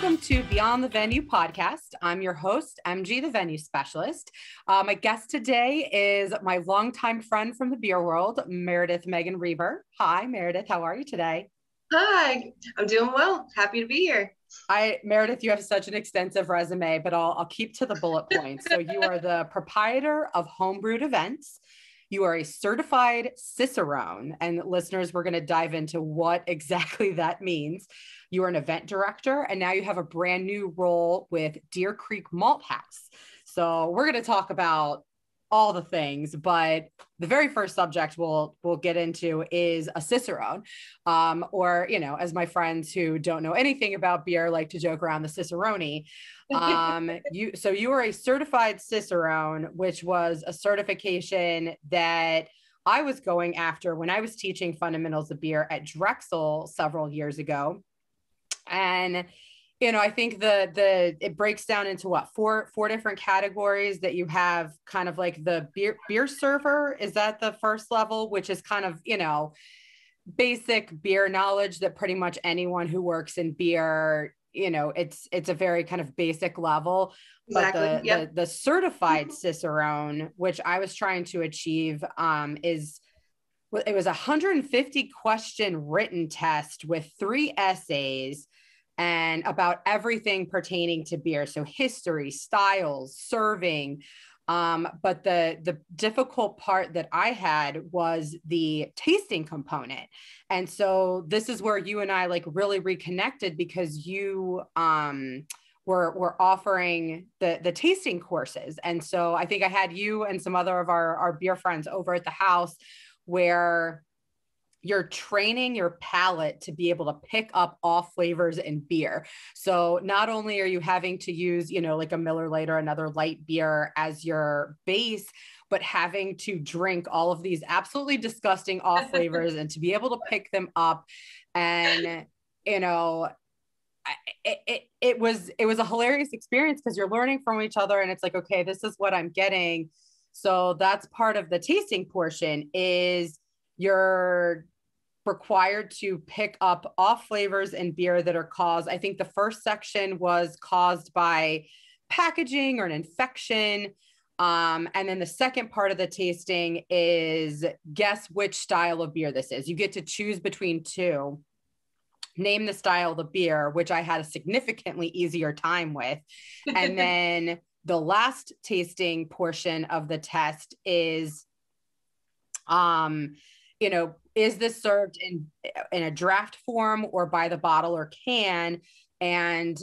Welcome to Beyond the Venue podcast. I'm your host, MG, the venue specialist. My guest today is my longtime friend from the beer world, Meredith Rebar. Hi, Meredith. How are you today? Hi, I'm doing well. Happy to be here. Meredith, you have such an extensive resume, but I'll keep to the bullet points. So you are the proprietor of Home Brewed Events. You are a certified Cicerone, and listeners, we're going to dive into what exactly that means. You are an event director, and now you have a brand new role with Deer Creek Malthouse. So we're going to talk about all the things, but the very first subject we'll get into is a Cicerone, or, you know, as my friends who don't know anything about beer like to joke around, the Cicerone. You are a certified Cicerone, which was a certification that I was going after when I was teaching fundamentals of beer at Drexel several years ago. And you know, I think it breaks down into what, four different categories that you have. Kind of like the beer server, is that the first level, which is kind of, you know, basic beer knowledge that pretty much anyone who works in beer, you know, it's a very kind of basic level. Exactly. But Yep. the certified Cicerone, which I was trying to achieve, it was a 150 question written test with 3 essays and about everything pertaining to beer. So history, styles, serving. But the difficult part that I had was the tasting component. And so this is where you and I like really reconnected, because you were offering the tasting courses. And so I think I had you and some other of our beer friends over at the house, where you're training your palate to be able to pick up all flavors in beer. So not only are you having to use, you know, like a Miller Lite or another light beer as your base, but having to drink all of these absolutely disgusting off flavors and to be able to pick them up. And, you know, it was a hilarious experience, because you're learning from each other and it's like, okay, this is what I'm getting. So that's part of the tasting portion, is you're required to pick up off flavors in beer that are caused. I think the first section was caused by packaging or an infection. And then the second part of the tasting is guess which style of beer this is. You get to choose between 2. Name the style of the beer, which I had a significantly easier time with. And then the last tasting portion of the test is, you know, is this served in a draft form or by the bottle or can? And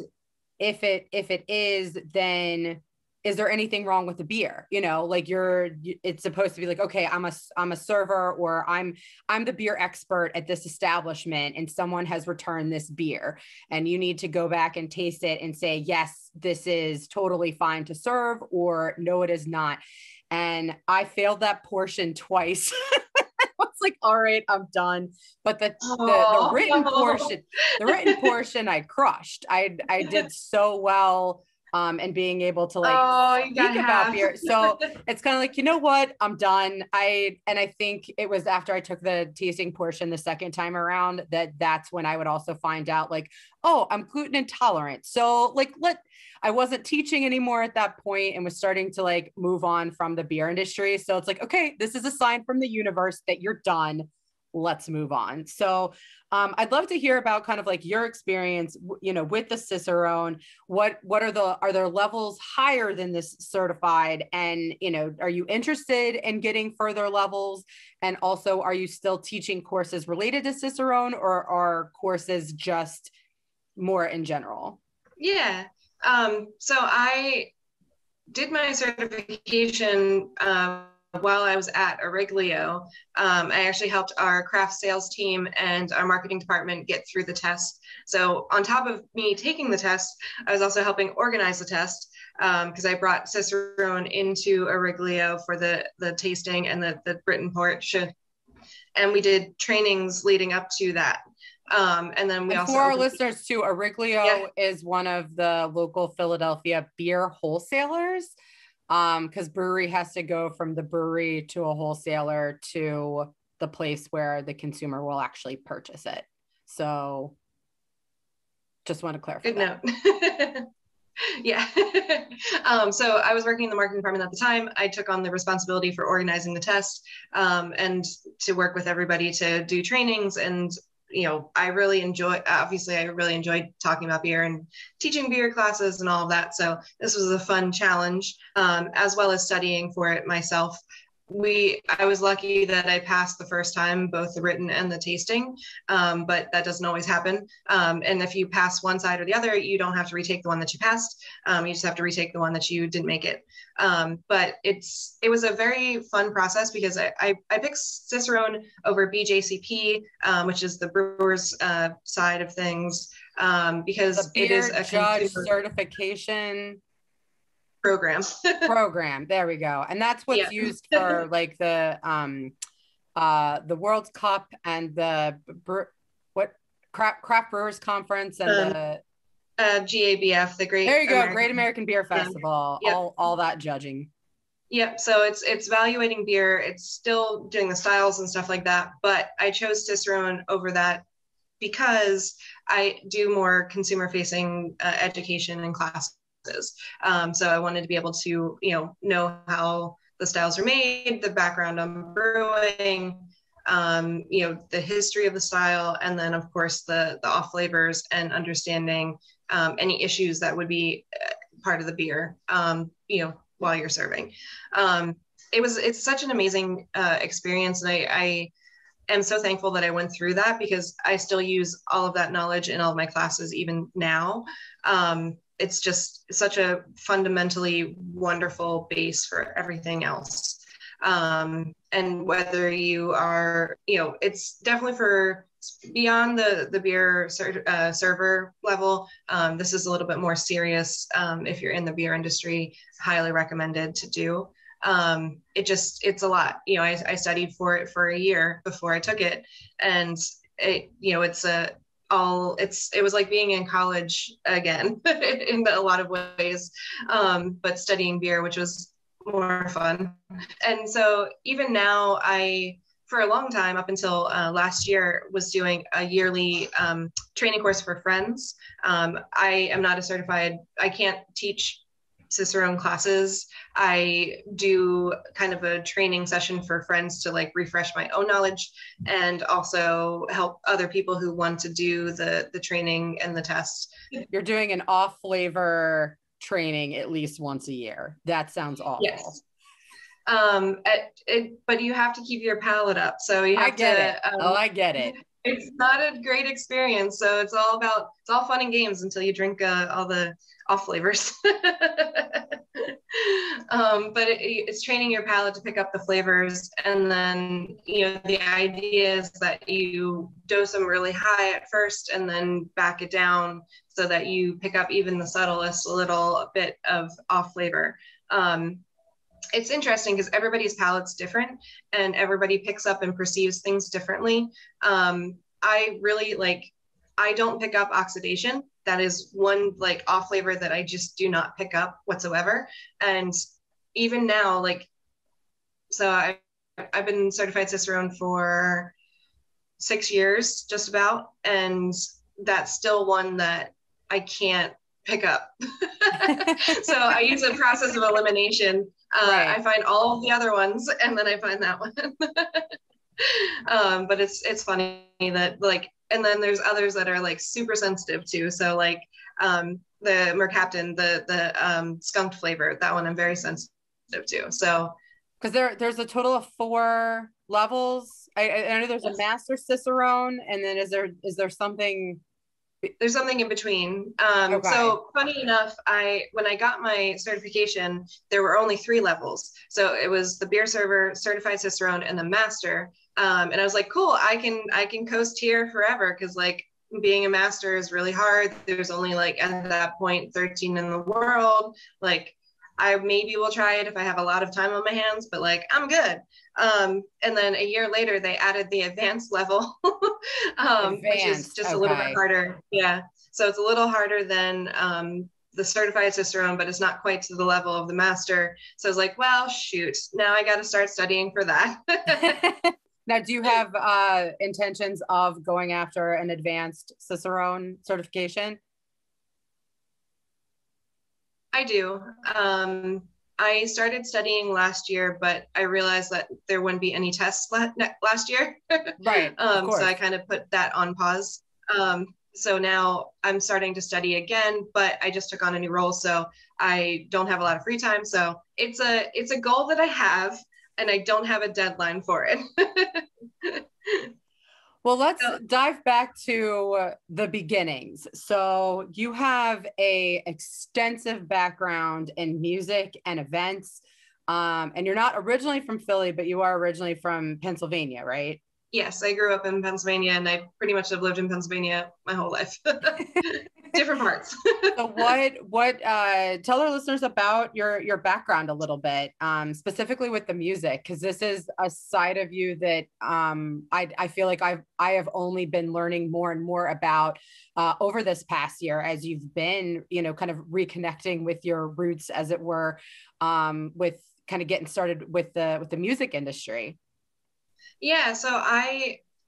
if it is, then is there anything wrong with the beer? You know, like it's supposed to be like, okay, I'm a server, or I'm the beer expert at this establishment, and someone has returned this beer, and you need to go back and taste it and say, yes, this is totally fine to serve, or no, it is not. And I failed that portion twice. Like, all right, I'm done. But the written portion I crushed. I did so well and being able to like speak about beer. So it's kind of like, you know what, I'm done. I think it was after I took the tasting portion the second time around that's when I would also find out like, oh, I'm gluten intolerant. So like, I wasn't teaching anymore at that point and was starting to like move on from the beer industry. So it's like, okay, this is a sign from the universe that you're done. Let's move on. So I'd love to hear about kind of like your experience, you know, with the Cicerone. What are there levels higher than this certified? And, you know, are you interested in getting further levels? And also, are you still teaching courses related to Cicerone, or are courses just more in general? Yeah. So I did my certification while I was at Auriglio. I actually helped our craft sales team and our marketing department get through the test. So on top of me taking the test, I was also helping organize the test, because I brought Cicerone into Auriglio for the tasting and the written portion. And we did trainings leading up to that. And then we also, for our listeners too, Auriglio is one of the local Philadelphia beer wholesalers, because brewery has to go from the brewery to a wholesaler to the place where the consumer will actually purchase it. So Just want to clarify. Good note. Yeah. So I was working in the marketing department at the time. I took on the responsibility for organizing the test, and to work with everybody to do trainings. And, I really enjoyed talking about beer and teaching beer classes and all of that. So this was a fun challenge, as well as studying for it myself. I was lucky that I passed the first time, both the written and the tasting, but that doesn't always happen. And if you pass one side or the other, you don't have to retake the one that you passed. You just have to retake the one that you didn't make it. But it was a very fun process because I picked Cicerone over BJCP, which is the brewer's side of things, because it is a judge consumer certification program. There we go. And that's what's used for like the World Cup and the craft brewers conference and the GABF, the Great American Beer Festival. Yep. All that judging. Yep. So it's evaluating beer. It's still doing the styles and stuff like that, but I chose Cicerone over that because I do more consumer facing education and classes. So I wanted to be able to, know how the styles are made, the background on brewing, the history of the style, and then of course the off flavors and understanding any issues that would be part of the beer, while you're serving. It's such an amazing experience, and I am so thankful that I went through that because I still use all of that knowledge in all of my classes even now. It's just such a fundamentally wonderful base for everything else. And whether you are, it's definitely for beyond the beer server level. This is a little bit more serious. If you're in the beer industry, highly recommended to do. It's a lot. I studied for it for a year before I took it, and it was like being in college again in a lot of ways, but studying beer, which was more fun. And so even now, for a long time, up until last year, was doing a yearly training course for friends. I am not I can't teach Cicerone classes. I do kind of a training session for friends to like refresh my own knowledge and also help other people who want to do the training and the test. You're doing an off flavor training at least once a year. That sounds awful. Yes. But you have to keep your palate up. So you have I get it. It's not a great experience. So it's all fun and games until you drink all the off flavors. But it's training your palate to pick up the flavors. And then, the idea is that you dose them really high at first and then back it down so that you pick up even the subtlest little bit of off flavor. It's interesting because everybody's palate's different and everybody picks up and perceives things differently. I don't pick up oxidation. That is one off flavor that I just do not pick up whatsoever. And even now, so I've been certified Cicerone for 6 years, just about. And that's still one that I can't pick up. So I use a process of elimination. Right. I find all of the other ones and then I find that one. But it's funny that and then there's others that are super sensitive too. So the Mercaptan, the skunked flavor, that one I'm very sensitive to. So because there's a total of 4 levels. I know there's a master Cicerone, and then is there something? There's something in between. Okay. So funny enough, when I got my certification, there were only 3 levels. So it was the beer server, certified Cicerone, and the master. And I was like, cool, I can coast here forever because being a master is really hard. There's only at that point 13 in the world. I maybe will try it if I have a lot of time on my hands, but I'm good. And then a year later, they added the advanced level, which is just a little bit harder. Yeah. So it's a little harder than the certified Cicerone, but it's not quite to the level of the master. So I was like, well, shoot, now I got to start studying for that. Now, do you have intentions of going after an advanced Cicerone certification? I do. I started studying last year, but I realized that there wouldn't be any tests last year. Right, of So course. I kind of put that on pause. So now I'm starting to study again, but I just took on a new role, so I don't have a lot of free time. So it's a goal that I have, and I don't have a deadline for it. Well, let's So, dive back to the beginnings. So you have a extensive background in music and events. And you're not originally from Philly, but you are originally from Pennsylvania, right? yes, I grew up in Pennsylvania, and I pretty much have lived in Pennsylvania my whole life. Different parts. So tell our listeners about your background a little bit, specifically with the music, because this is a side of you that I feel like I have only been learning more and more about over this past year as you've been, kind of reconnecting with your roots, as it were, with kind of getting started with the music industry. Yeah, so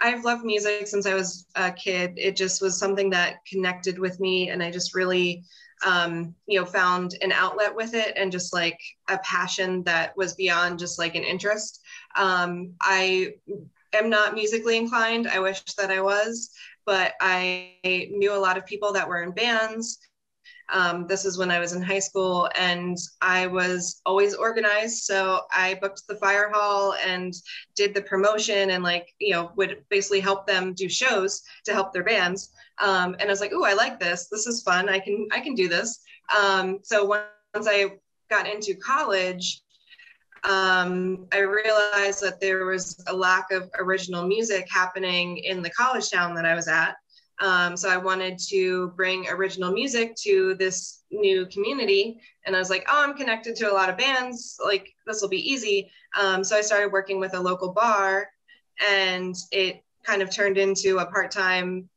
I've loved music since I was a kid. It just was something that connected with me, and I just really, found an outlet with it, and just like a passion that was beyond just like an interest. I am not musically inclined. I wish that I was, but I knew a lot of people that were in bands. This is when I was in high school, and I was always organized. So I booked the fire hall and did the promotion, and would basically help them do shows to help their bands. And I was like, "Ooh, I like this. This is fun. I can do this." So once I got into college, I realized that there was a lack of original music happening in the college town that I was at. So I wanted to bring original music to this new community. And I was like, oh, I'm connected to a lot of bands. Like, this will be easy. So I started working with a local bar, and it kind of turned into a part-time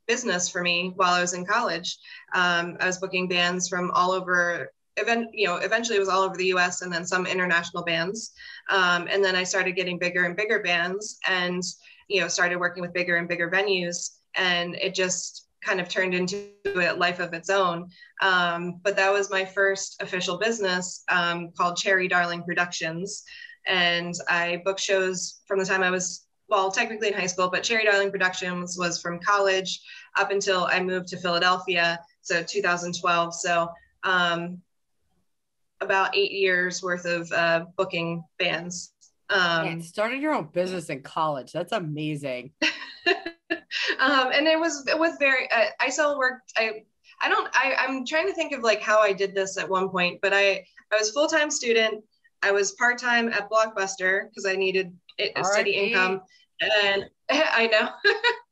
business for me while I was in college. I was booking bands from all over. Eventually it was all over the US, and then some international bands. And then I started getting bigger and bigger bands, and started working with bigger and bigger venues, and it just kind of turned into a life of its own. But that was my first official business, called Cherry Darling Productions. And I booked shows from the time I was, well, technically in high school, but Cherry Darling Productions was from college up until I moved to Philadelphia, so 2012. So about 8 years worth of booking bands. Man, started your own business in college. That's amazing. And it was very, I still worked, I'm trying to think of like how I did this at one point, but I was full-time student. I was part-time at Blockbuster because I needed a steady income. And I know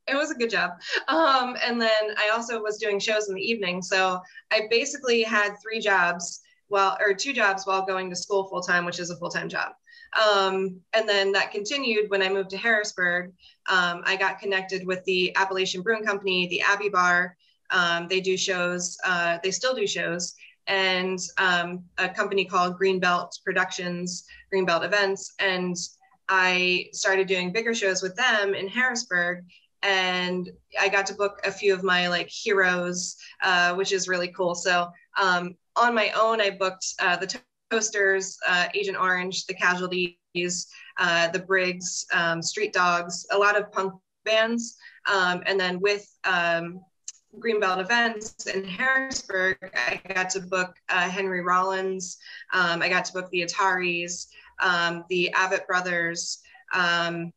it was a good job. And then I also was doing shows in the evening. So I basically had two jobs while going to school full-time, which is a full-time job. And then that continued when I moved to Harrisburg. I got connected with the Appalachian Brewing Company, the Abbey Bar. They do shows, they still do shows, and a company called Greenbelt Events. And I started doing bigger shows with them in Harrisburg. And I got to book a few of my like heroes, which is really cool. So on my own, I booked the Toasters, Agent Orange, the Casualties, the Briggs, Street Dogs, a lot of punk bands. And then with Greenbelt Events in Harrisburg, I got to book Henry Rollins. I got to book the Ataris, the Abbott Brothers,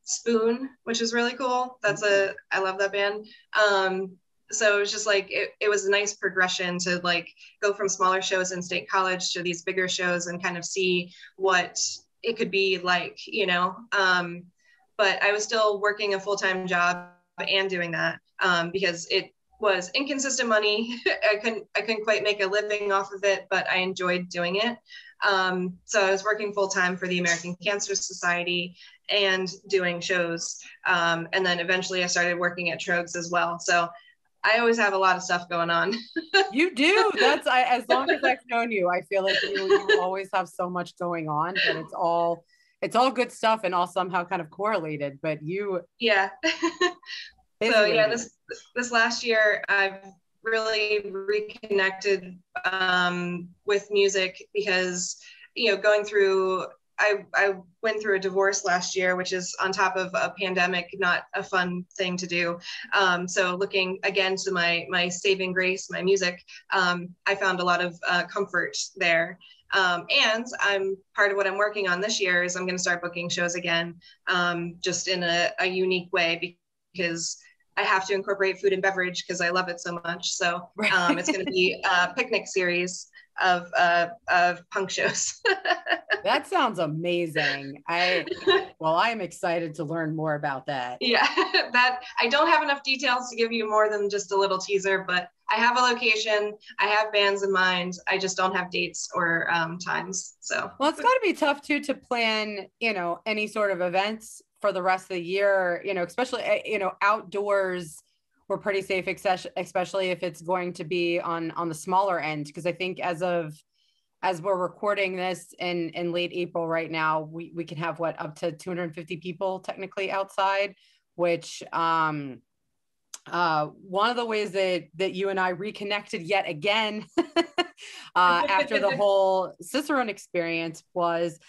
Spoon, which is really cool. I love that band. So it was just like, it was a nice progression to like go from smaller shows in State College to these bigger shows and kind of see what it could be like, but I was still working a full-time job and doing that, because it was inconsistent money. I couldn't quite make a living off of it, but I enjoyed doing it. So I was working full-time for the American Cancer Society and doing shows. And then eventually I started working at Trogs as well. So I always have a lot of stuff going on. You do. As long as I've known you, I feel like you always have so much going on, but it's all good stuff and all somehow kind of correlated, but yeah. So yeah, this last year I've really reconnected with music because, going through, I went through a divorce last year, which is on top of a pandemic, not a fun thing to do. So looking again to my saving grace, my music, I found a lot of comfort there. And I'm part of what I'm working on this year is I'm going to start booking shows again, just in a unique way, because I have to incorporate food and beverage because I love it so much. So it's going to be a picnic series of punk shows. That sounds amazing. I'm excited to learn more about that. Yeah, that I don't have enough details to give you more than just a little teaser, but I have a location, I have bands in mind. I just don't have dates or times. So, well, it's got to be tough too to plan, any sort of events for the rest of the year, especially, outdoors. We're pretty safe, especially if it's going to be on the smaller end. Because I think as we're recording this in late April right now, we can have up to 250 people technically outside, which one of the ways that you and I reconnected yet again after the whole Cicerone experience was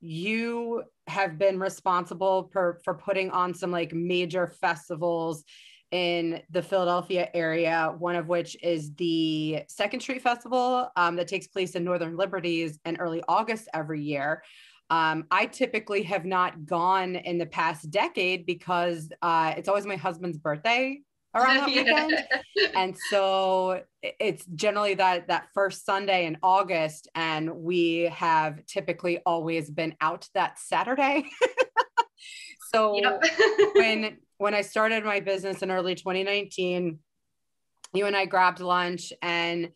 you have been responsible for putting on some like major festivals in the Philadelphia area, one of which is the Second Street Festival that takes place in Northern Liberties in early August every year. I typically have not gone in the past decade because it's always my husband's birthday around that weekend. And so it's generally that first Sunday in August, and we have typically always been out that Saturday. So when I started my business in early 2019, you and I grabbed lunch, and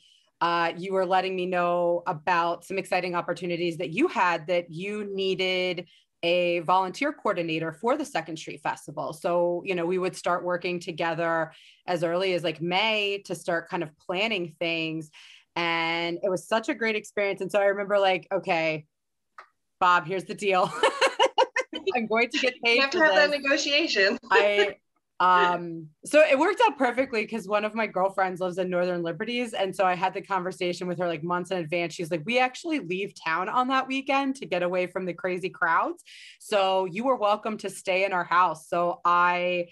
you were letting me know about some exciting opportunities that you had, that you needed a volunteer coordinator for the Second Street Festival. So, we would start working together as early as like May to start kind of planning things. And it was such a great experience. And so I remember like, okay, Bob, here's the deal. I'm going to get paid. You have to have that negotiation. So it worked out perfectly because one of my girlfriends lives in Northern Liberties. And so I had the conversation with her like months in advance. She's like, we actually leave town on that weekend to get away from the crazy crowds. So you were welcome to stay in our house. So I,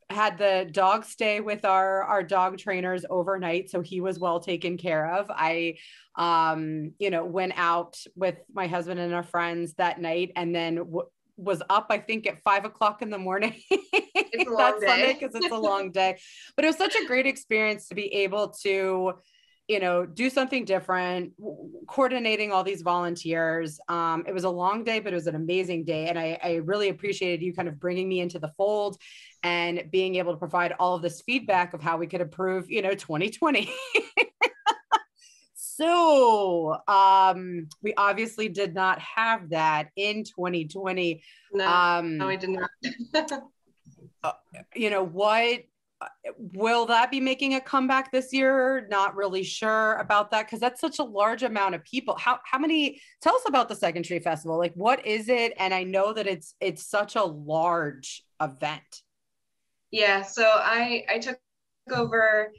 had the dog stay with our dog trainers overnight. So he was well taken care of. I, went out with my husband and our friends that night, and then was up, I think, at 5 o'clock in the morning. It's a long day. Sunday because it's a long day. But it was such a great experience to be able to, do something different, coordinating all these volunteers. It was a long day, but it was an amazing day. And I really appreciated you kind of bringing me into the fold and being able to provide all of this feedback of how we could improve, 2020. So we obviously did not have that in 2020. No, we did not. What will that be making a comeback this year? Not really sure about that because that's such a large amount of people. How many? Tell us about the Second Street Festival. Like, what is it? And I know that it's such a large event. Yeah, so I took over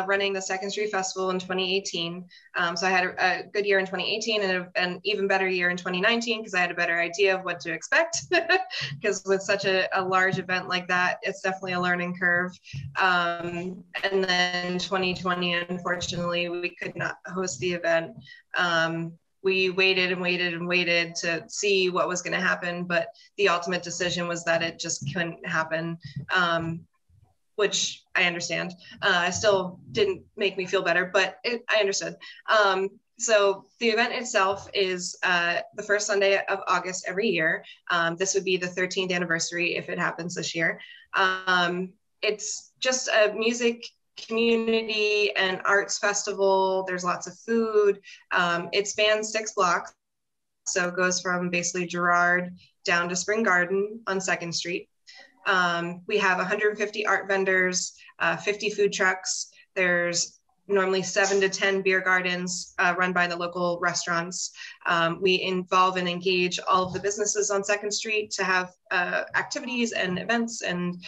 running the Second Street Festival in 2018. So I had a good year in 2018 and an even better year in 2019 because I had a better idea of what to expect. Because with such a large event like that, it's definitely a learning curve. And then 2020, unfortunately, we could not host the event. We waited and waited and waited to see what was going to happen, but the ultimate decision was that it just couldn't happen. Which I understand. It still didn't make me feel better, but I understood. So the event itself is the first Sunday of August every year. This would be the 13th anniversary if it happens this year. It's just a music community and arts festival. There's lots of food. It spans 6 blocks. So it goes from basically Girard down to Spring Garden on 2nd Street. We have 150 art vendors, 50 food trucks. There's normally 7 to 10 beer gardens run by the local restaurants. We involve and engage all of the businesses on Second Street to have activities and events and,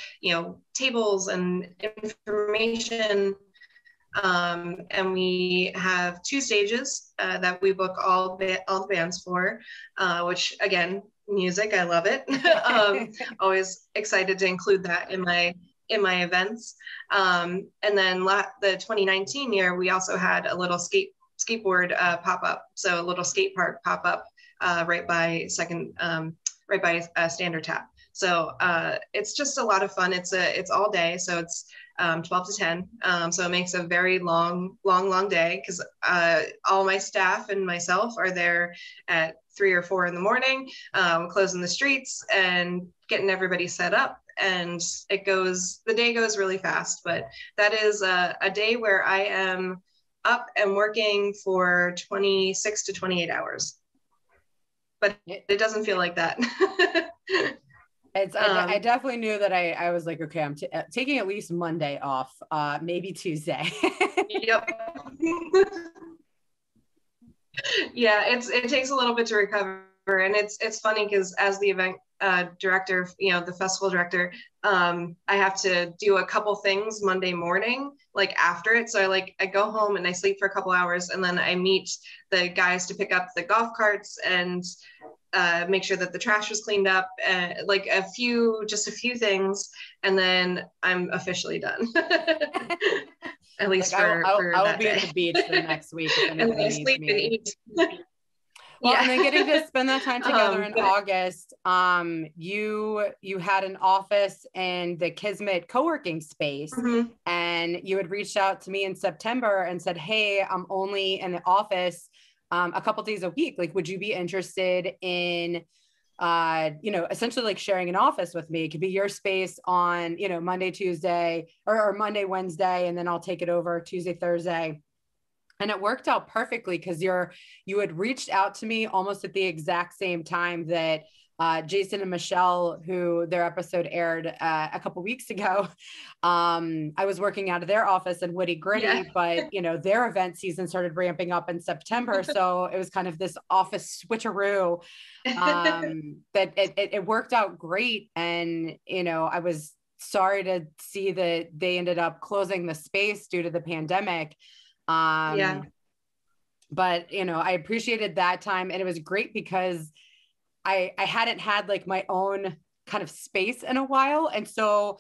tables and information. And we have 2 stages that we book all the bands for, which again, music, I love it. Always excited to include that in my events. And then the 2019 year, we also had a little skateboard pop-up. So a little skate park pop-up right by Standard Tap. So it's just a lot of fun. It's all day. So it's 12 to 10. So it makes a very long day because all my staff and myself are there at 3 or 4 in the morning, closing the streets and getting everybody set up. And the day goes really fast, but that is a day where I am up and working for 26 to 28 hours. But it doesn't feel like that. I definitely knew that I was like, okay, I'm taking at least Monday off, maybe Tuesday. Yep. Yeah, it takes a little bit to recover, and it's funny because as the event director, the festival director, I have to do a couple things Monday morning, like after it. So I go home and I sleep for a couple hours, and then I meet the guys to pick up the golf carts and make sure that the trash was cleaned up, like just a few things, and then I'm officially done. At least I will be at the beach for next week. And then I sleep and eat. Well, and then getting to spend that time together in August, you had an office in the Kismet co-working space, and you had reached out to me in September and said, hey, I'm only in the office a couple days a week. Like, would you be interested in, essentially like sharing an office with me? It could be your space on, Monday, Tuesday, or Monday, Wednesday, and then I'll take it over Tuesday, Thursday. And it worked out perfectly because you had reached out to me almost at the exact same time that Jason and Michelle, who their episode aired a couple weeks ago. I was working out of their office in Woody Gritty, but their event season started ramping up in September. So it was kind of this office switcheroo that it worked out great. And, I was sorry to see that they ended up closing the space due to the pandemic. But I appreciated that time, and it was great because I hadn't had like my own kind of space in a while. And so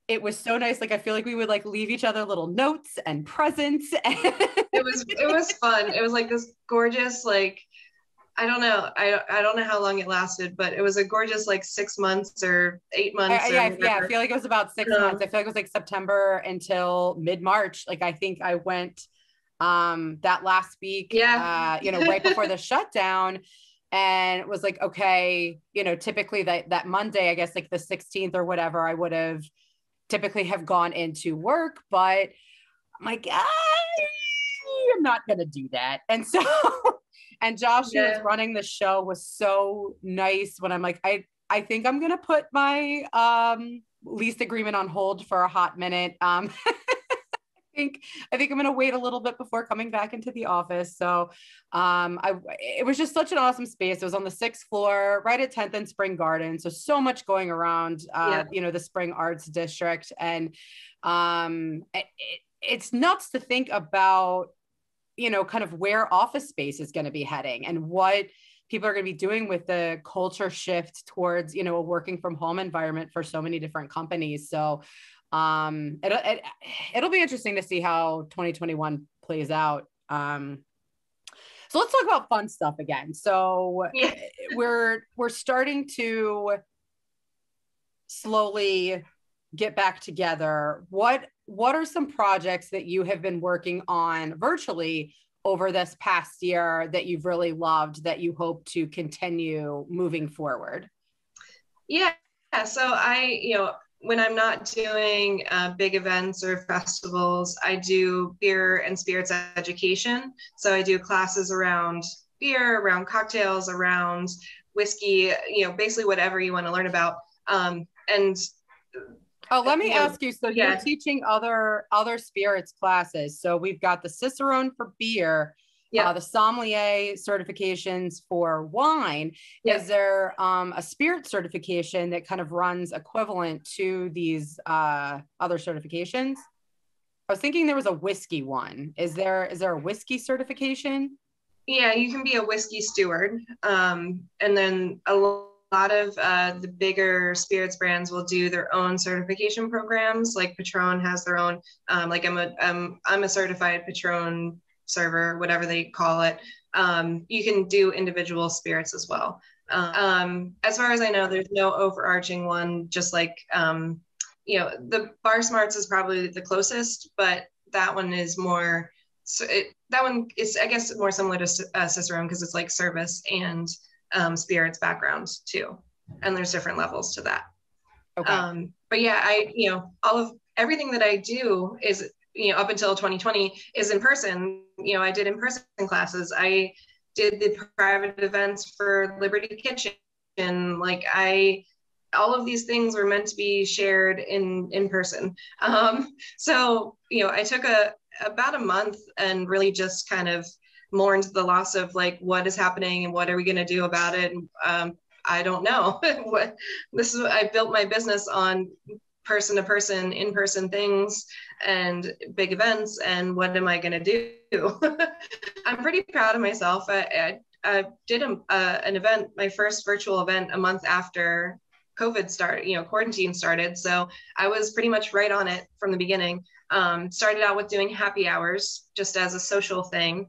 it was so nice. Like, I feel like we would like leave each other little notes and presents. It was fun. It was like this gorgeous, like, I don't know how long it lasted, but it was a gorgeous, like 6 months or 8 months. I feel like it was about 6 months. I feel like it was like September until mid-March. Like, I think I went that last week, right before the shutdown. And it was like, okay, typically that Monday, I guess like the 16th or whatever, I would have typically have gone into work, but I'm like, I'm not going to do that. And so, and Josh, who was running the show, was so nice when I'm like, I think I'm going to put my lease agreement on hold for a hot minute. I think I'm going to wait a little bit before coming back into the office. So it was just such an awesome space. It was on the 6th floor, right at 10th and Spring Garden. So much going around, the Spring Arts District. And it's nuts to think about, kind of where office space is going to be heading and what people are going to be doing with the culture shift towards, a working from home environment for so many different companies. So it'll be interesting to see how 2021 plays out. So let's talk about fun stuff again. So we're starting to slowly get back together. What are some projects that you have been working on virtually over this past year that you've really loved, that you hope to continue moving forward? Yeah. So when I'm not doing big events or festivals, I do beer and spirits education. So I do classes around beer, around cocktails, around whiskey, basically whatever you want to learn about. And Oh, let me ask you. So you're Yeah. teaching other spirits classes. So we've got the Cicerone for beer, Yep. the sommelier certifications for wine. Yep. Is there a spirit certification that kind of runs equivalent to these other certifications? I was thinking there was a whiskey one. Is there a whiskey certification? Yeah, you can be a whiskey steward. And then a lot of the bigger spirits brands will do their own certification programs. Like Patron has their own, like I'm a certified Patron server, whatever they call it. You can do individual spirits as well. As far as I know, there's no overarching one, just like, the Bar Smarts is probably the closest, but that one is more, so that one is, I guess, more similar to Cicerone because it's like service and spirits background too. And there's different levels to that. Okay. But yeah, all of everything that I do is, up until 2020 is in person. I did in-person classes. I did the private events for Liberty Kitchen. Like all of these things were meant to be shared in person. So, I took about a month and really just kind of mourned the loss of like, what is happening and what are we going to do about it? I don't know. I built my business on person to person, in-person things and big events. And what am I going to do? I'm pretty proud of myself. I did an event, my first virtual event, a month after COVID started, quarantine started. So I was pretty much right on it from the beginning. Started out with doing happy hours just as a social thing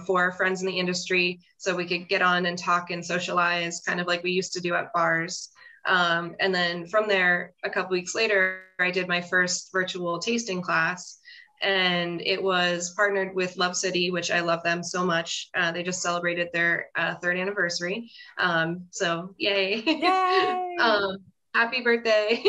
for friends in the industry so we could get on and talk and socialize kind of like we used to do at bars. And then from there, a couple weeks later, I did my first virtual tasting class. And it was partnered with Love City, which I love them so much. They just celebrated their third anniversary. So yay. Yay! Happy birthday.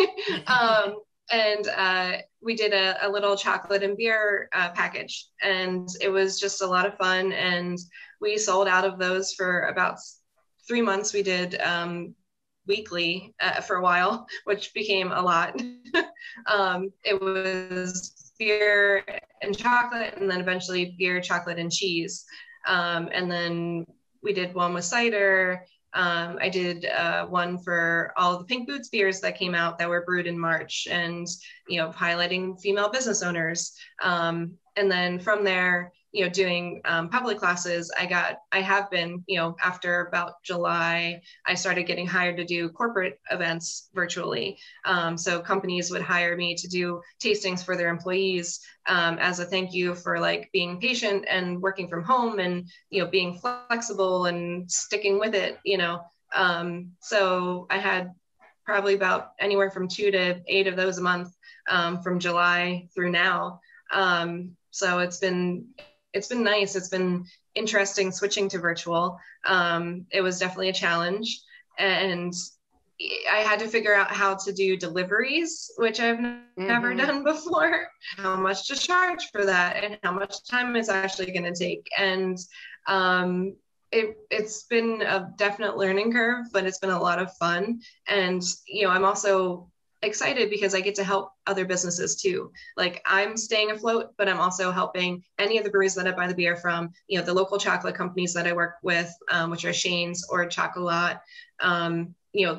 And we did a little chocolate and beer package. And it was just a lot of fun. And we sold out of those for about 3 months. We did weekly for a while, which became a lot. It was beer and chocolate, and then eventually beer, chocolate, and cheese. And then we did one with cider. I did one for all the Pink Boots beers that came out that were brewed in March and, highlighting female business owners. And then from there, doing public classes, I have been, after about July, I started getting hired to do corporate events virtually. So companies would hire me to do tastings for their employees as a thank you for like being patient and working from home and, being flexible and sticking with it, So I had probably about anywhere from 2 to 8 of those a month from July through now. So it's been nice. It's been interesting switching to virtual. It was definitely a challenge. And I had to figure out how to do deliveries, which I've never done before, how much to charge for that and how much time it's actually going to take. And it's been a definite learning curve, but it's been a lot of fun. And, I'm also excited because I get to help other businesses too. Like I'm staying afloat, but I'm also helping any of the breweries that I buy the beer from, the local chocolate companies that I work with, which are Shane's or Chocolat, the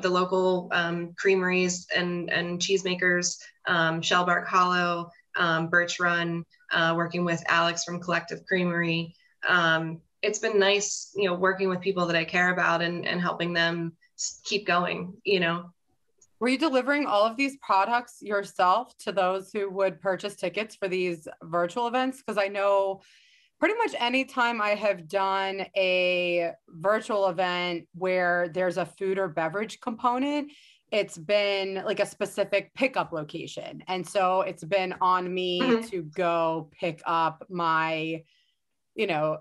local creameries and cheesemakers, Shellbark Hollow, Birch Run, working with Alex from Collective Creamery. It's been nice, working with people that I care about and helping them keep going, Were you delivering all of these products yourself to those who would purchase tickets for these virtual events? Because I know pretty much anytime I have done a virtual event where there's a food or beverage component, it's been like a specific pickup location. And so it's been on me to go pick up my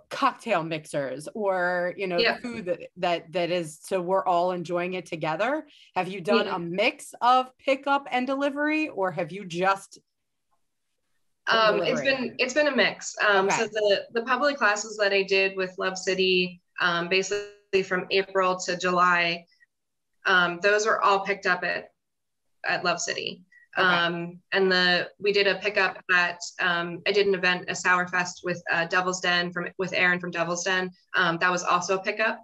cocktail mixers or, the food that is, so we're all enjoying it together. Have you done a mix of pickup and delivery, or have you just it's been a mix. Okay. So the public classes that I did with Love City, basically from April to July, those were all picked up at Love City. Okay. We did a pickup at, I did an event, a Sour Fest with Devil's Den with Aaron from Devil's Den. That was also a pickup.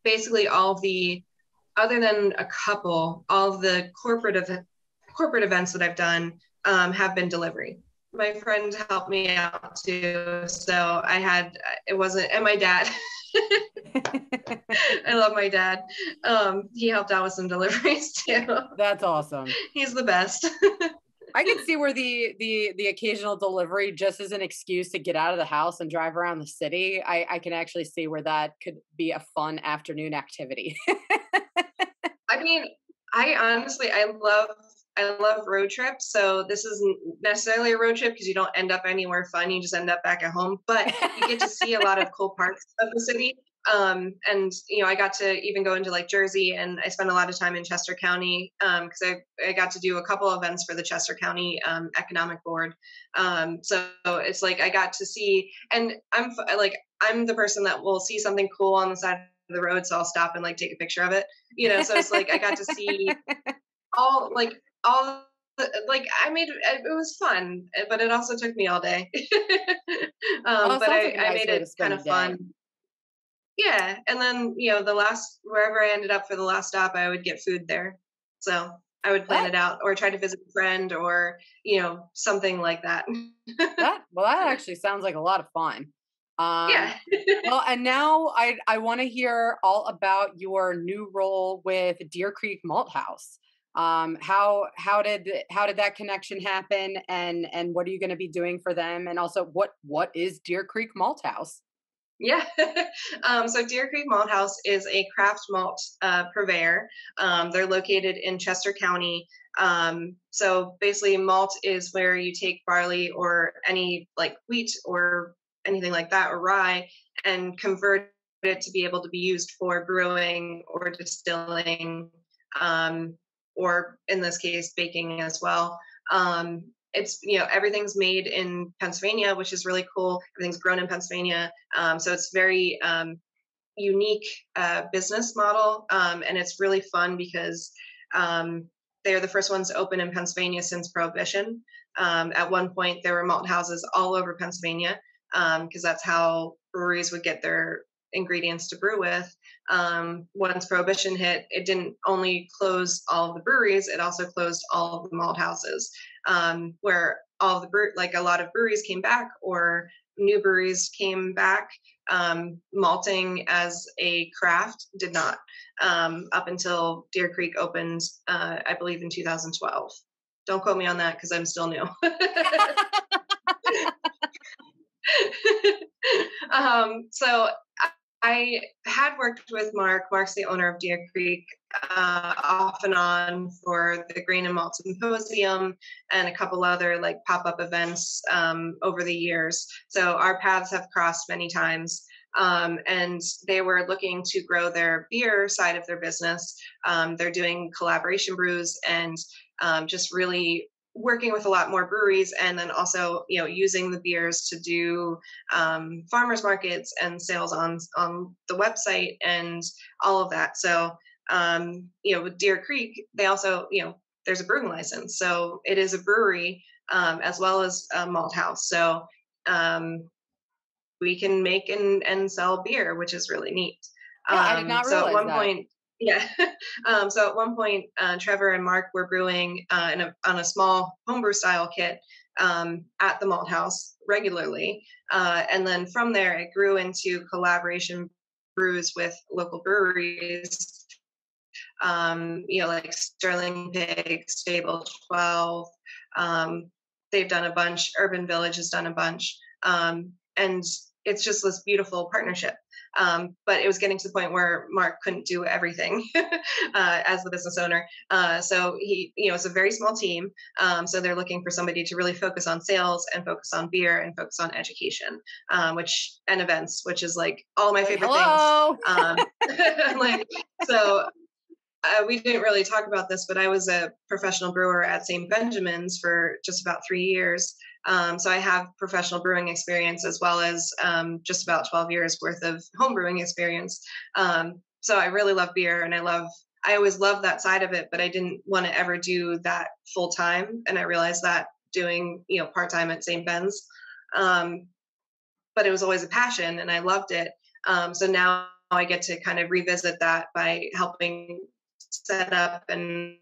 Basically other than a couple, all of the corporate events that I've done have been delivery. My friend helped me out too. So and my dad, I love my dad. He helped out with some deliveries too. That's awesome. He's the best. I can see where the occasional delivery just as an excuse to get out of the house and drive around the city. I can actually see where that could be a fun afternoon activity. I mean, I love road trips. So this isn't necessarily a road trip because you don't end up anywhere fun. You just end up back at home, but you get to see a lot of cool parts of the city. And I got to even go into like Jersey, and I spent a lot of time in Chester County because I got to do a couple events for the Chester County Economic Board. So it's like I got to see, and I'm the person that will see something cool on the side of the road, so I'll stop and like take a picture of it. So it's like I got to see all I made it was fun, but it also took me all day. But I made it kind of fun. Yeah. And then, wherever I ended up for the last stop, I would get food there. So I would plan it out or try to visit a friend or, something like that. That actually sounds like a lot of fun. Yeah. Well, and now I want to hear all about your new role with Deer Creek Malthouse. How did that connection happen, and what are you going to be doing for them? And also what is Deer Creek Malthouse? Yeah. So Deer Creek Malthouse is a craft malt purveyor. They're located in Chester County. So basically malt is where you take barley or any like wheat or anything like that, or rye, and convert it to be able to be used for brewing or distilling, or in this case, baking as well. It's everything's made in Pennsylvania, which is really cool. Everything's grown in Pennsylvania, so it's very unique business model, and it's really fun because they're the first ones to open in Pennsylvania since Prohibition. At one point, there were malt houses all over Pennsylvania because that's how breweries would get their ingredients to brew with. Once Prohibition hit, it didn't only close all of the breweries, it also closed all of the malt houses, where all of the a lot of breweries came back or new breweries came back. Malting as a craft did not, up until Deer Creek opened, I believe in 2012. Don't quote me on that because I'm still new. So I had worked with Mark. Mark's the owner of Deer Creek, off and on for the Grain and Malt Symposium and a couple other like pop-up events over the years. So our paths have crossed many times. And they were looking to grow their beer side of their business. They're doing collaboration brews and just really working with a lot more breweries, and then also using the beers to do farmers markets and sales on the website and all of that. So with Deer Creek, they also there's a brewing license, so it is a brewery as well as a malt house. So we can make and sell beer, which is really neat. Yeah, I did not realize so at one that. point, yeah. So at one point, Trevor and Mark were brewing on a small homebrew style kit at the malt house regularly. And then from there, it grew into collaboration brews with local breweries, like Sterling Pig, Stable 12. They've done a bunch. Urban Village has done a bunch. And it's just this beautiful partnership. But it was getting to the point where Mark couldn't do everything as the business owner. So he, it's a very small team. So they're looking for somebody to really focus on sales and focus on beer and focus on education, and events, which is like all my favorite things. So we didn't really talk about this, but I was a professional brewer at St. Benjamin's for just about 3 years. So I have professional brewing experience as well as just about 12 years worth of home brewing experience. So I really love beer and I love I always loved that side of it, but I didn't want to ever do that full time. And I realized that doing, part time at St. Ben's. But it was always a passion and I loved it. So now I get to kind of revisit that by helping set up and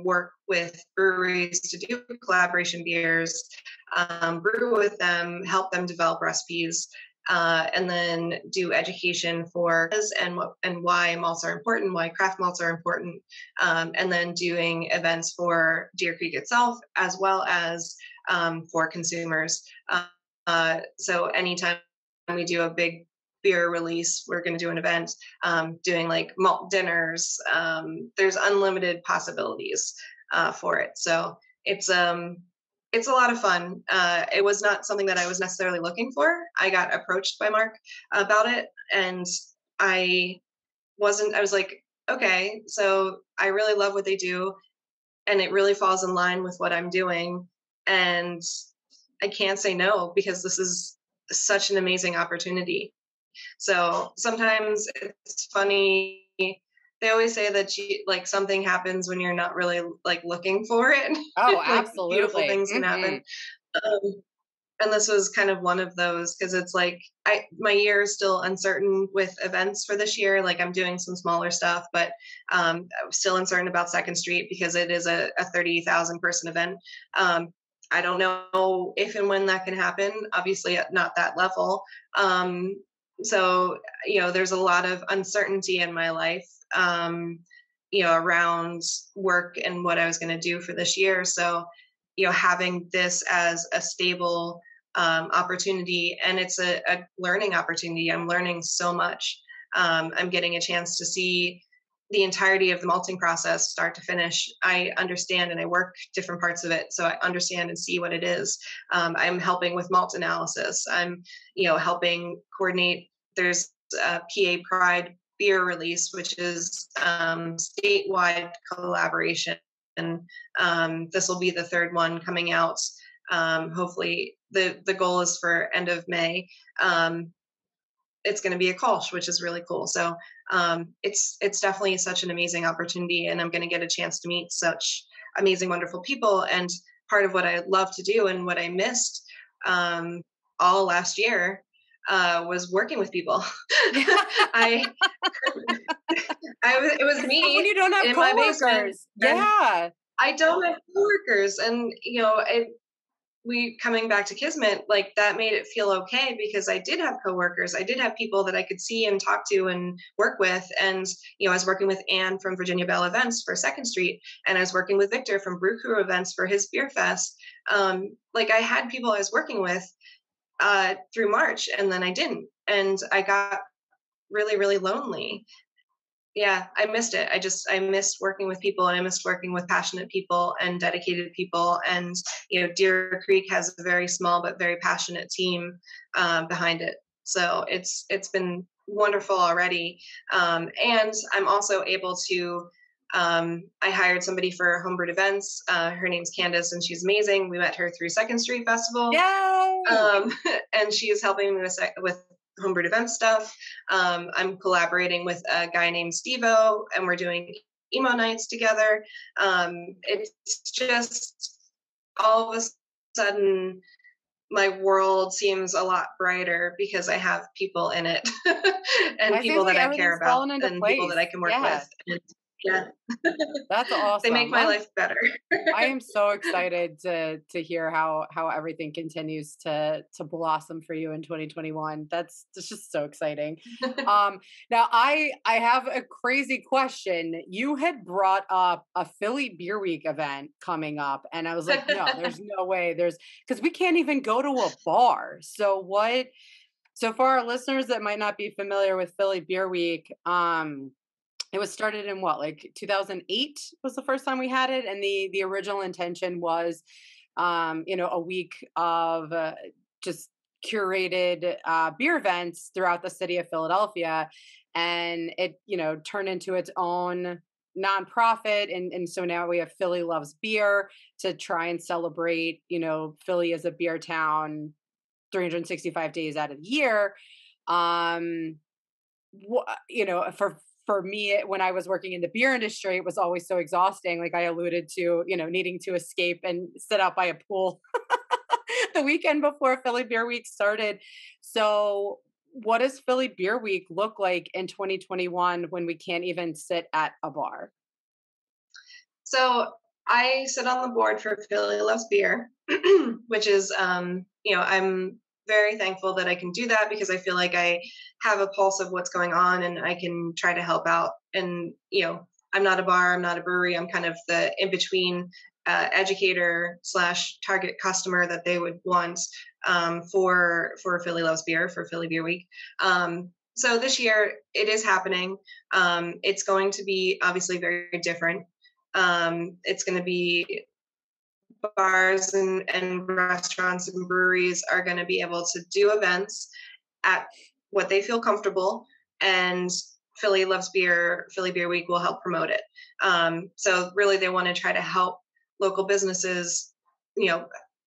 work with breweries to do collaboration beers, brew with them, help them develop recipes, and then do education for and why malts are important, why craft malts are important, and then doing events for Deer Creek itself as well as for consumers. So anytime we do a big beer release, we're going to do an event, doing like malt dinners. There's unlimited possibilities for it. So it's a lot of fun. It was not something that I was necessarily looking for. I got approached by Mark about it, and I was like, okay, so I really love what they do, and it really falls in line with what I'm doing. And I can't say no because this is such an amazing opportunity. So sometimes it's funny. They always say that like something happens when you're not really like looking for it. Oh, Like absolutely. beautiful things can happen. And this was kind of one of those because it's like my year is still uncertain with events for this year. Like I'm doing some smaller stuff, but I'm still uncertain about Second Street because it is a 30,000 person event. I don't know if and when that can happen. Obviously, at not that level. So there's a lot of uncertainty in my life. Around work and what I was going to do for this year. So, having this as a stable opportunity, and it's a learning opportunity. I'm learning so much. I'm getting a chance to see the entirety of the malting process, start to finish. I understand and I work different parts of it, so I understand and see what it is. I'm helping with malt analysis. I'm, helping coordinate. There's a PA Pride beer release, which is statewide collaboration. And this will be the third one coming out. Hopefully, the goal is for end of May. It's going to be a Kolsch, which is really cool. So it's definitely such an amazing opportunity, and I'm going to get a chance to meet such amazing, wonderful people. And part of what I love to do and what I missed all last year was working with people. It was me when you don't have in my basement. Yeah. I don't have coworkers, and we coming back to Kismet, like that made it feel okay because I did have coworkers. I did have people that I could see and talk to and work with. And, I was working with Anne from Virginia Bell Events for Second Street. And I was working with Victor from Brew Crew Events for his beer fest. Like I had people I was working with through March, and then I didn't. And I got really, really lonely. Yeah, I missed it. I missed working with people, and I missed working with passionate people and dedicated people. And, Deer Creek has a very small but very passionate team behind it. So it's been wonderful already. And I'm also able to, I hired somebody for Home Brewed Events. Her name's Candace, and she's amazing. We met her through Second Street Festival. Yay! And she is helping me with Home Brewed Event stuff. I'm collaborating with a guy named Steve-O, and we're doing emo nights together. It's just all of a sudden my world seems a lot brighter because I have people in it and people that I care about and people that I can work with. And, yeah. That's awesome. They make my life better. I am so excited to hear how everything continues to blossom for you in 2021. That's just so exciting. Now I have a crazy question. You had brought up a Philly Beer Week event coming up, and I was like, no, there's no way. Because we can't even go to a bar. So for our listeners that might not be familiar with Philly Beer Week, it was started in 2008 was the first time we had it. And the original intention was, a week of just curated beer events throughout the city of Philadelphia. And it, turned into its own nonprofit. And so now we have Philly Loves Beer to try and celebrate, Philly as a beer town 365 days out of the year. For for me, when I was working in the beer industry, it was always so exhausting. Like I alluded to, needing to escape and sit out by a pool the weekend before Philly Beer Week started. So what does Philly Beer Week look like in 2021 when we can't even sit at a bar? So I sit on the board for Philly Loves Beer, which is, I'm very thankful that I can do that because I feel like I have a pulse of what's going on and I can try to help out. And, I'm not a bar, I'm not a brewery. I'm kind of the in-between educator / target customer that they would want for Philly Loves Beer, for Philly Beer Week. So this year it is happening. It's going to be obviously very different. It's going to be bars and restaurants and breweries are going to be able to do events at what they feel comfortable, and Philly Loves Beer, Philly Beer Week will help promote it. So really they want to try to help local businesses,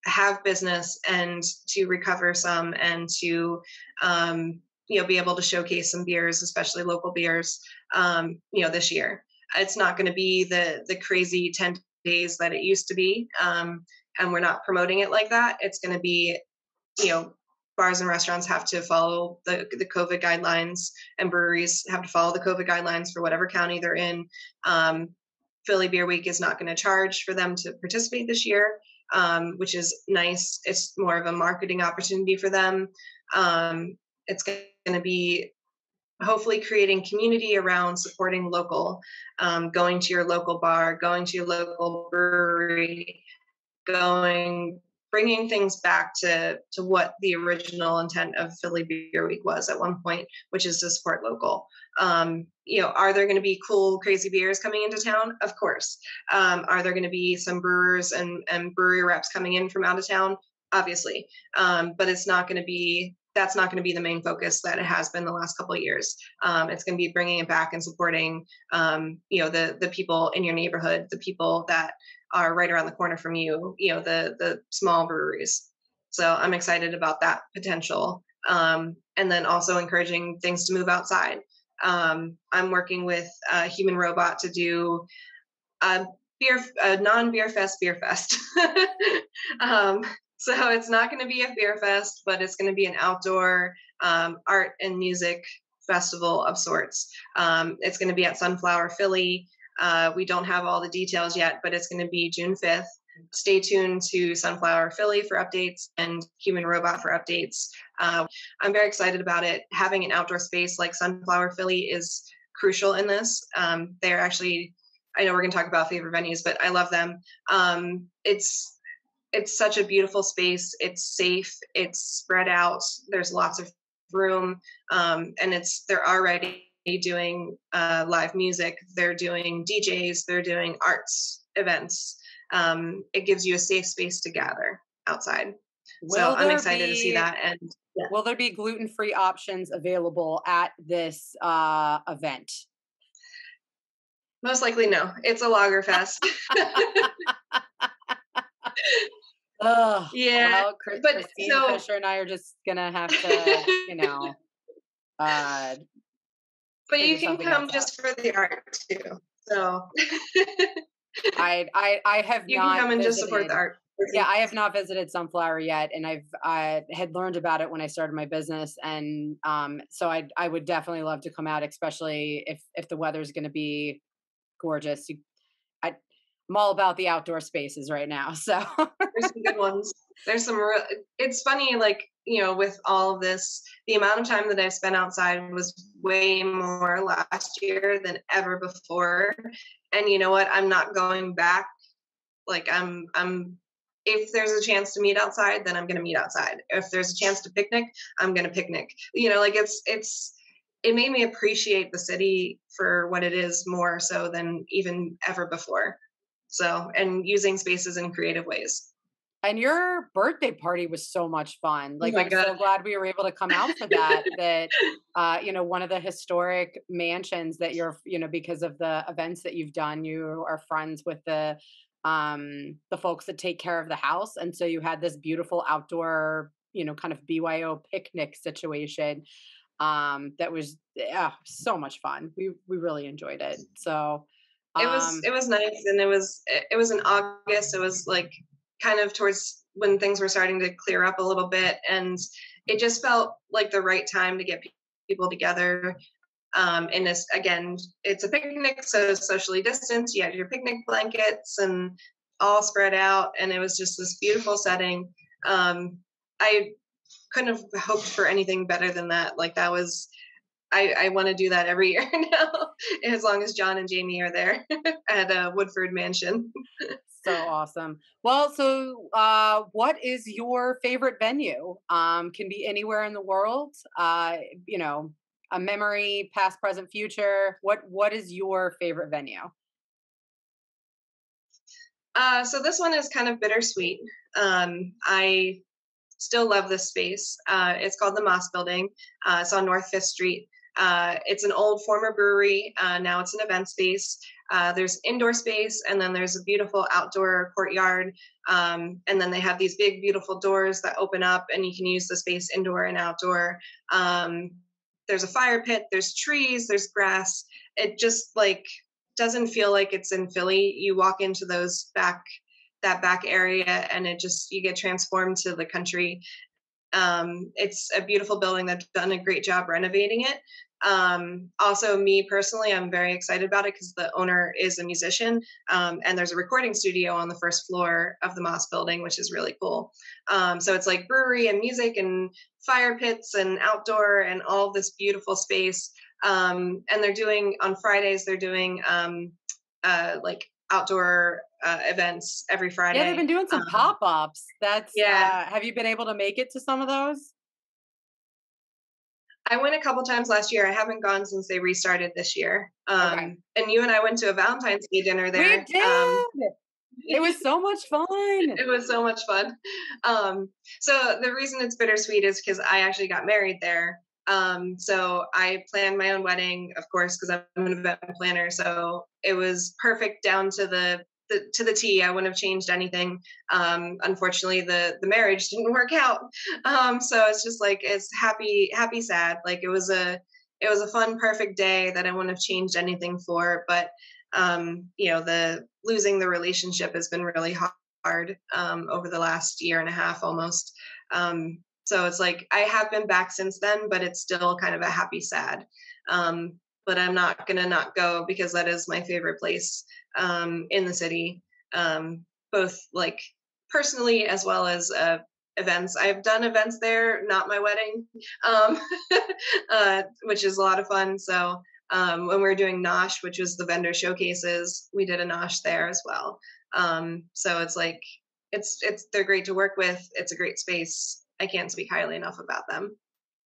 have business and to recover some and to, be able to showcase some beers, especially local beers, this year. It's not going to be the crazy 10 days that it used to be. And we're not promoting it like that. It's going to be, bars and restaurants have to follow the COVID guidelines and breweries have to follow the COVID guidelines for whatever county they're in. Philly Beer Week is not going to charge for them to participate this year, which is nice. It's more of a marketing opportunity for them. It's going to be hopefully creating community around supporting local, going to your local bar, going to your local brewery, bringing things back to what the original intent of Philly Beer Week was at one point, which is to support local. Are there going to be cool, crazy beers coming into town? Of course. Are there going to be some brewers and brewery reps coming in from out of town? Obviously. But that's not going to be the main focus that it has been the last couple of years. It's going to be bringing it back and supporting, the people in your neighborhood, the people that are right around the corner from you, the small breweries. So I'm excited about that potential. And then also encouraging things to move outside. I'm working with Human Robot to do a non-beer fest beer fest. So it's not going to be a beer fest, but it's going to be an outdoor art and music festival of sorts. It's going to be at Sunflower Philly. We don't have all the details yet, but it's going to be June 5th. Stay tuned to Sunflower Philly for updates and Human Robot for updates. I'm very excited about it. Having an outdoor space like Sunflower Philly is crucial in this. They're actually, I know we're going to talk about favorite venues, but I love them. It's such a beautiful space. It's safe. It's spread out. There's lots of room. And they're already doing live music. They're doing DJs. They're doing arts events. It gives you a safe space to gather outside. So I'm excited to see that. And yeah. Will there be gluten-free options available at this event? Most likely no. It's a lager fest. Oh, yeah. Well, Christine Fisher and I are just gonna have to, but you can come just for the art too. So I have you not can come and visited, just support the art. Yeah, I have not visited Sunflower yet, and I had learned about it when I started my business, and so I would definitely love to come out, especially if the weather's going to be gorgeous. I'm all about the outdoor spaces right now. So there's some good ones. There's some. It's funny, with all of this, the amount of time that I've spent outside was way more last year than ever before. And you know what? I'm not going back. I'm. If there's a chance to meet outside, then I'm going to meet outside. If there's a chance to picnic, I'm going to picnic. It made me appreciate the city for what it is more so than even ever before. So, and using spaces in creative ways. And your birthday party was so much fun. I'm so glad we were able to come out for that, one of the historic mansions that you're, because of the events that you've done, you are friends with the folks that take care of the house. And so you had this beautiful outdoor, kind of BYO picnic situation. that was, yeah, so much fun. We really enjoyed it. So, It was nice, and it was in August. It was like kind of towards when things were starting to clear up a little bit, and it just felt like the right time to get people together. And this, again, it's a picnic, so socially distanced. You had your picnic blankets and all spread out, and it was just this beautiful setting. I couldn't have hoped for anything better than that. Like that was, I want to do that every year now, as long as John and Jamie are there at Woodford Mansion. so awesome. Well, so what is your favorite venue? Can be anywhere in the world. You know, a memory, past, present, future. What is your favorite venue? So this one is kind of bittersweet. I still love this space. It's called the Moss Building. It's on North Fifth Street. It's an old former brewery. Now it's an event space. There's indoor space, and then there's a beautiful outdoor courtyard. And then they have these big, beautiful doors that open up, and you can use the space indoor and outdoor. There's a fire pit, there's trees, there's grass. It just like doesn't feel like it's in Philly. You walk into that back area, and you get transformed to the country. It's a beautiful building. They've done a great job renovating it. Also, me personally, I'm very excited about it because the owner is a musician, and there's a recording studio on the first floor of the Moss Building, which is really cool. So it's like brewery and music and fire pits and outdoor and all this beautiful space. And on Fridays, they're doing like outdoor events every Friday. Yeah, they've been doing some pop-ups. Yeah. Have you been able to make it to some of those? I went a couple times last year. I haven't gone since they restarted this year. Okay. And you and I went to a Valentine's Day dinner there. We did. It was so much fun. It was so much fun. So the reason it's bittersweet is because I actually got married there. So I planned my own wedding, of course, because I'm an event planner. So it was perfect down to the T. I wouldn't have changed anything. Unfortunately, the marriage didn't work out. So it's just like it's happy, sad. Like it was a fun, perfect day that I wouldn't have changed anything for. But the losing the relationship has been really hard over the last year and a half almost. So it's like I have been back since then, but it's still kind of a happy, sad. But I'm not gonna not go because that is my favorite place in the city, both like personally as well as events. I've done events there, not my wedding, which is a lot of fun. So when we were doing Nosh, which was the vendor showcases, we did a Nosh there as well. So it's like they're great to work with. It's a great space. I can't speak highly enough about them.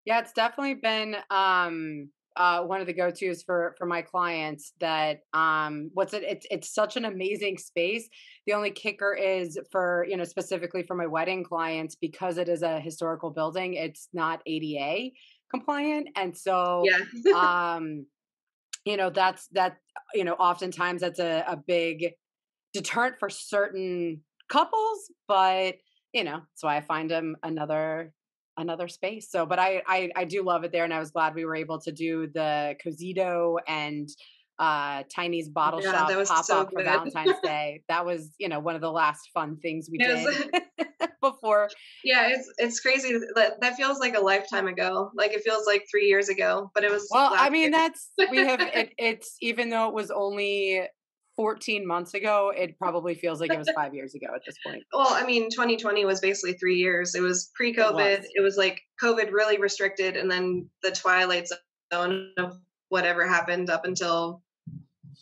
Yeah, it's definitely been one of the go-tos for my clients that it's such an amazing space. The only kicker is for, specifically for my wedding clients, because it is a historical building, it's not ADA compliant. And so, yeah. Oftentimes that's a big deterrent for certain couples, but so I find them another space. So, but I do love it there. And I was glad we were able to do the Cozito and Tiny's bottle shop pop up for Valentine's Day. That was, one of the last fun things we did before. Yeah, it's crazy. That feels like a lifetime ago. Like it feels like 3 years ago, but it was. Well, I mean, it's even though it was only 14 months ago, it probably feels like it was 5 years ago at this point. Well, I mean, 2020 was basically 3 years. It was pre-COVID. It was like COVID really restricted, and then the twilight zone of whatever happened up until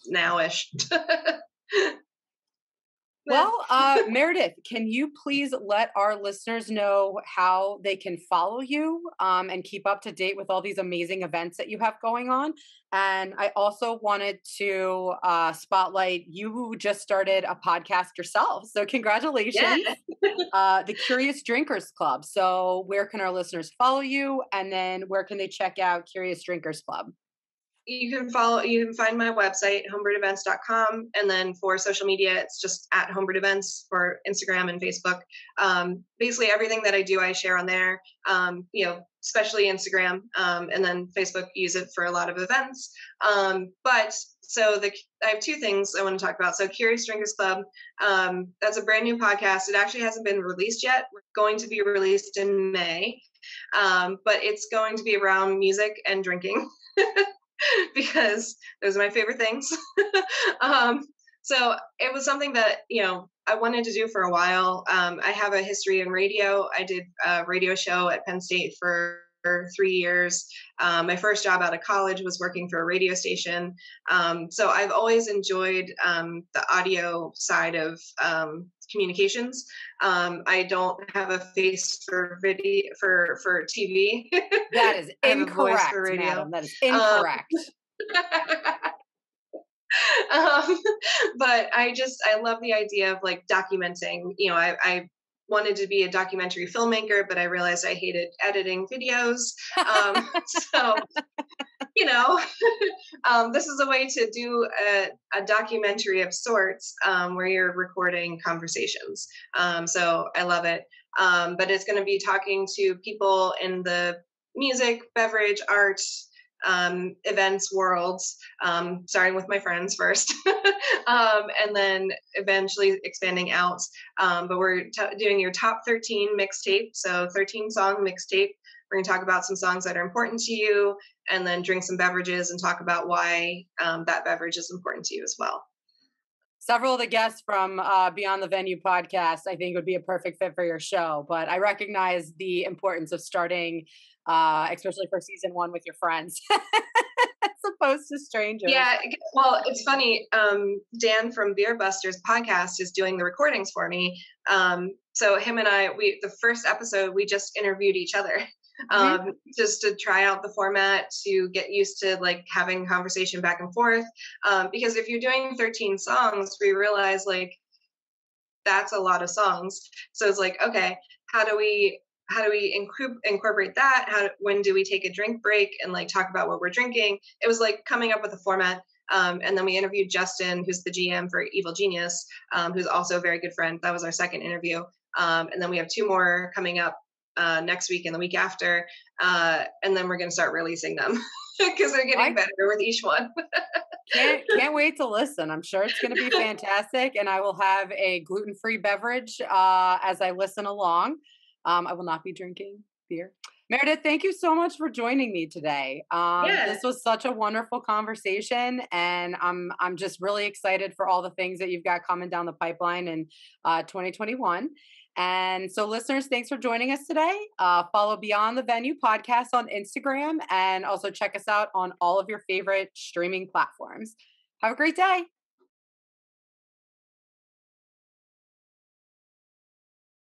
now-ish. Well, Meredith, can you please let our listeners know how they can follow you and keep up to date with all these amazing events that you have going on? And I also wanted to spotlight you who just started a podcast yourself. So congratulations, the Curious Drinkers Club. So where can our listeners follow you? And then where can they check out Curious Drinkers Club? you can find my website, homebrewedevents.com. And then for social media, it's just at Home Brewed Events for Instagram and Facebook. Basically everything that I do, I share on there, especially Instagram. And then Facebook, use it for a lot of events. I have two things I want to talk about. So Curious Drinkers Club, that's a brand new podcast. It actually hasn't been released yet. We're going to be released in May. But it's going to be around music and drinking because those are my favorite things. So it was something that, I wanted to do for a while. I have a history in radio. I did a radio show at Penn State for 3 years. My first job out of college was working for a radio station. So I've always enjoyed the audio side of communications. I don't have a face for video for TV. That is incorrect, madam. That is incorrect. But I love the idea of like documenting. I wanted to be a documentary filmmaker, but I realized I hated editing videos. So, this is a way to do a documentary of sorts where you're recording conversations. So I love it. But it's going to be talking to people in the music, beverage, art, events worlds, starting with my friends first, and then eventually expanding out. But we're doing your top 13 mixtape, so 13 song mixtape. We're going to talk about some songs that are important to you, and then drink some beverages and talk about why that beverage is important to you as well. Several of the guests from Beyond the Venue podcast, I think, would be a perfect fit for your show. But I recognize the importance of starting, especially for season 1, with your friends, as opposed to strangers. Yeah, well, it's funny. Dan from Beer Busters podcast is doing the recordings for me. So him and I, the first episode, we just interviewed each other. Just to try out the format, to get used to like having conversation back and forth. Because if you're doing 13 songs, we realize like that's a lot of songs. So it's like, okay, how do we incorporate that? When do we take a drink break and like talk about what we're drinking? It was like coming up with a format. And then we interviewed Justin, who's the GM for Evil Genius, who's also a very good friend. That was our second interview. And then we have 2 more coming up next week and the week after, and then we're going to start releasing them because they're getting better with each one. Can't wait to listen. I'm sure it's going to be fantastic, and I will have a gluten-free beverage as I listen along. I will not be drinking beer. Meredith, thank you so much for joining me today. This was such a wonderful conversation, and I'm just really excited for all the things that you've got coming down the pipeline in 2021. And so listeners, thanks for joining us today. Follow Beyond the Venue podcast on Instagram, and also check us out on all of your favorite streaming platforms. Have a great day.